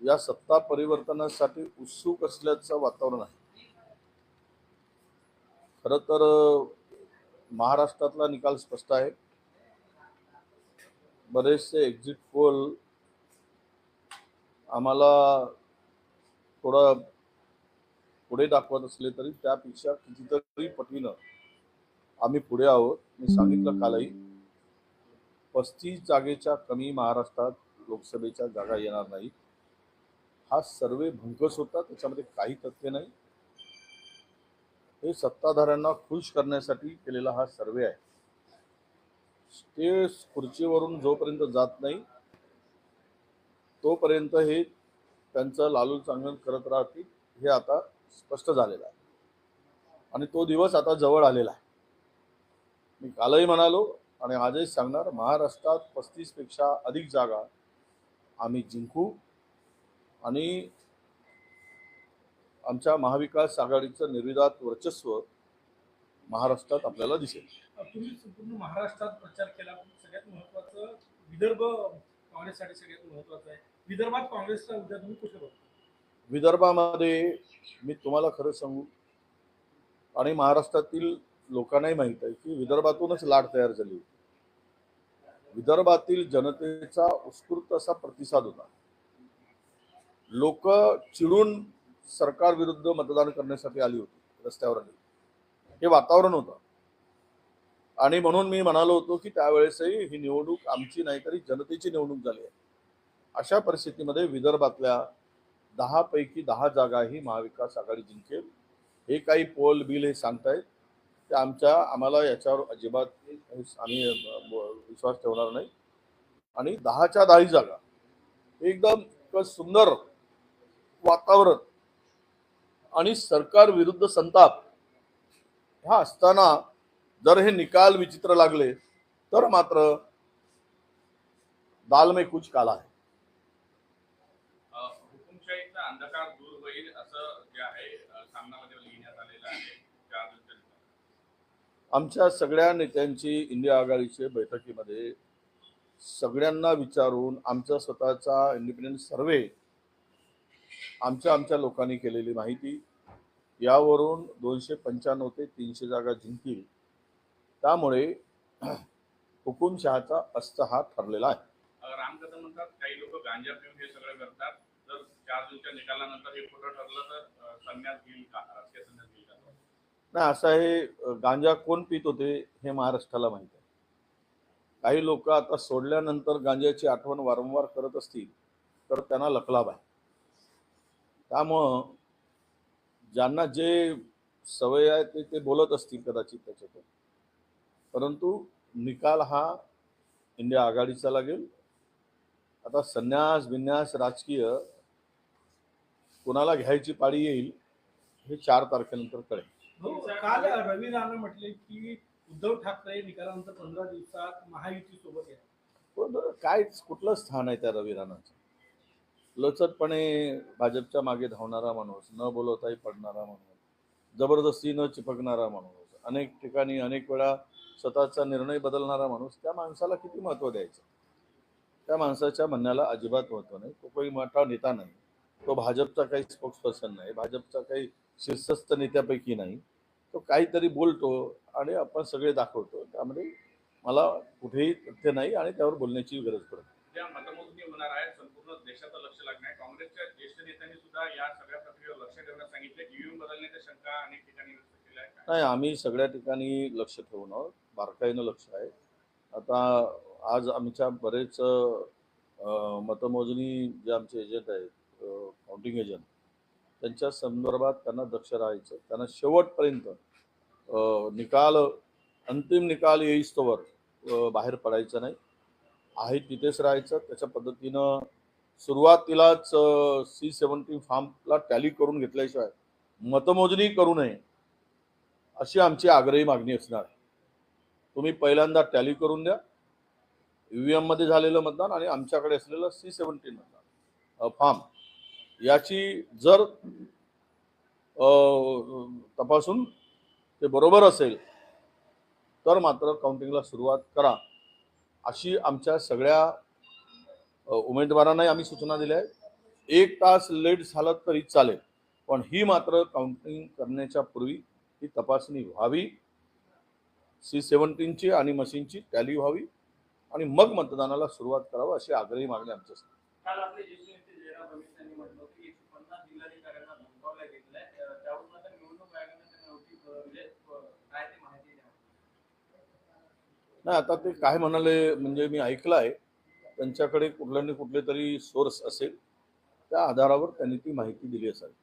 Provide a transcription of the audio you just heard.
या सत्ता परिवर्तनासाठी उत्सुक असल्याचं वातावरण आहे. खरं तर महाराष्ट्रातला निकाल स्पष्ट आहे. बरेचसे एक्झिट पोल आम्हाला थोडं पुढे दाखवत असले तरी त्यापेक्षा कितीतरी पटीनं आम्ही पुढे आहोत. मी सांगितलं कालही 35 जागेच्या कमी महाराष्ट्रात लोकसभेच्या जागा येणार नाही. हा सर्वे भंकस होता, त्याच्यामध्ये काही तथ्य नाही. हे सत्ताधाऱ्यांना खुश करण्यासाठी केलेला हा सर्वे आहे. ते खुर्चीवरून जोपर्यंत जात नाही तोपर्यंत हे त्यांचं लालू चांगलं करत राहतील, हे आता स्पष्ट झालेलं आहे आणि तो दिवस आता जवळ आलेला आहे. मी कालही म्हणालो आणि आजही सांगणार, महाराष्ट्रात 35 पेक्षा अधिक जागा आम्ही जिंकू आणि आमच्या महाविकास आघाडीचं निर्विवाद वर्चस्व महाराष्ट्रात आपल्याला दिसेल. तुम्ही संपूर्ण महाराष्ट्रात प्रचार केला, सगळ्यात महत्त्वाचं विदर्भ काँग्रेससाठी सगळ्यात महत्त्वाचं आहे. विदर्भात काँग्रेसचा उद्या तुम्ही कुठे बघता? विदर्भामध्ये मी तुम्हाला खरं सांगू आणि महाराष्ट्रातील लोकांनाही माहीत आहे की विदर्भातूनच लाट तयार झाली. विदर्भातील जनतेचा उत्स्फूर्त असा प्रतिसाद होता. लोक चिडून सरकार विरुद्ध मतदान करण्यासाठी आली होती, रस्त्यावर आली. हे वातावरण होतं आणि म्हणून मी म्हणालो होतो की त्यावेळेसही ही निवडणूक आमची नाही तरी जनतेची निवडणूक झाली आहे. अशा परिस्थितीमध्ये विदर्भातल्या 10 पैकी 10 जागा ही महाविकास आघाडी जिंकेल. हे काही पोल बिल हे सांगतायत ते आम्हाला याच्यावर अजिबात आम्ही विश्वास ठेवणार नाही. आणि 10च्या 10 जागा एकदम सुंदर वातावरण आणि सरकार विरुद्ध संताप हा असताना जर हे निकाल विचित्र लागले तर मात्र दाल में कुछ काला है. हुकुमशाहीचा अंधकार दूर होईल असं जे आहे सामनामध्ये लिहिण्यात आलेलं आहे. आमच्या सगळ्या नेत्यांची इंडिया आघाडीच्या बैठकीमध्ये सगळ्यांना विचारून आमचा स्वतःचा इंडिपेंडंट सर्वे आमच्या लोकांनी केलेली माहिती यावरून 295 ते 300 जागा जिंकतील. त्यामुळे हुकुमशहाचा अस्त हा ठरलेला आहे. रामकथा म्हणतात काही लोक गांजा पिऊन हे सगळं करतात. जर 4 जूनच्या निकालानंतर हे खोटं ठरलं तर संन्यास घेईल का, राजकीय संन्यास घेईल का? नाही, असं आहे. गांजा कोण पित होते हे महाराष्ट्राला माहित आहे. काही लोक आता सोडल्यानंतर गांजाची आठवण वारंवार करत असतील तर त्यांना लकलाभ आहे. त्यामुळं ज्यांना जे सवय आहे ते बोलत असतील कदाचित त्याच्यातून, परंतु निकाल हा इंडिया आघाडीचा लागेल. आता संन्यास बिन्यास राजकीय कोणाला घ्यायची पाळी येईल हे 4 तारखेनंतर कळेल. काल रवी राणा म्हटले की उद्धव ठाकरे निकालानंतर 15 दिवसात महायुती सोबत येतात. काय कुठलं स्थान आहे त्या रवी राणाचं? लचकपणे भाजपच्या मागे धावणारा माणूस, न बोलवताही पडणारा माणूस, जबरदस्ती न चिपकणारा माणूस, अनेक ठिकाणी अनेक वेळा स्वतःचा निर्णय बदलणारा माणूस, त्या माणसाला किती महत्त्व द्यायचं? त्या माणसाच्या म्हणण्याला अजिबात महत्त्व नाही. तो काही मोठा नेता नाही, तो भाजपचा काही स्पोक्सपर्सन नाही, भाजपचा काही शीर्षस्थ नेत्यापैकी नाही. तो काहीतरी बोलतो आणि आपण सगळे दाखवतो. त्यामध्ये मला कुठेही तथ्य नाही आणि त्यावर बोलण्याची गरज पडत. ज्या मतमोजणी होणार आहे संपूर्ण देशाचं लक्ष लागणार आहे. काँग्रेसच्या ज्येष्ठ नेत्यांनी सुद्धा या सगळ्या प्रक्रियेवर लक्ष ठेवण्यास सांगितले. ईव्हीएम बदलण्याच्या शंका अनेक ठिकाणी व्यक्त केल्या आहेत. नाही, आम्ही सगळ्या ठिकाणी लक्ष ठेवून आहोत. बारकाईनं लक्ष आहे. आता आज आमच्या बरेच मतमोजणी जे आमचे एजंट आहेत, काउंटिंग एजंट, त्यांच्या संदर्भात त्यांना दक्ष राहायचं. त्यांना शेवटपर्यंत अंतिम निकाल येईस्तोवर बाहेर पडायचं नाही, आहे तिथेच राहायचं. त्याच्या पद्धतीनं सुरुवातीलाच C-17 फॉर्मला टॅली करून घेतल्याशिवाय मतमोजणी करू नये अशी आमची आग्रही मागणी असणार आहे. तुम्ही पहिल्यांदा टॅली करून द्या, ईव्हीएम मध्ये झालेलं मतदान आणि आमच्याकडे असलेलं C-17 मतदान फॉर्म याची जर तपासून ते बरोबर असेल तर मात्र काउंटिंगला सुरुवात करा, अशी आमच्या सगळ्या उमेदवारांनाही आम्ही सूचना दिल्या आहेत 1 तास लेट झालं तरी चालेल, पण ही मात्र काउंटिंग करण्याच्या पूर्वी ही तपासणी व्हावी, C-17ची आणि मशीनची टॅली व्हावी आणि मग मतदानाला सुरुवात करावं अशी आग्रही मागणी आमची असते. काल आपले ज्येष्ठ नेते जयराम रमेश यांनी म्हटलं होतं की 150 जिल्हाधिकाऱ्यांना धमकावलं गेलेलं आहे. त्यावरून आता निवडणूक आयोगाने त्यांना नोटीस म्हणजे काय ते माहिती द्या. नाही, आता ते काय म्हणाले म्हणजे मी ऐकलं आहे, त्यांच्याकडे कुठले तरी सोर्स असेल, त्या आधारावर त्यांनी ती माहिती दिली असावी.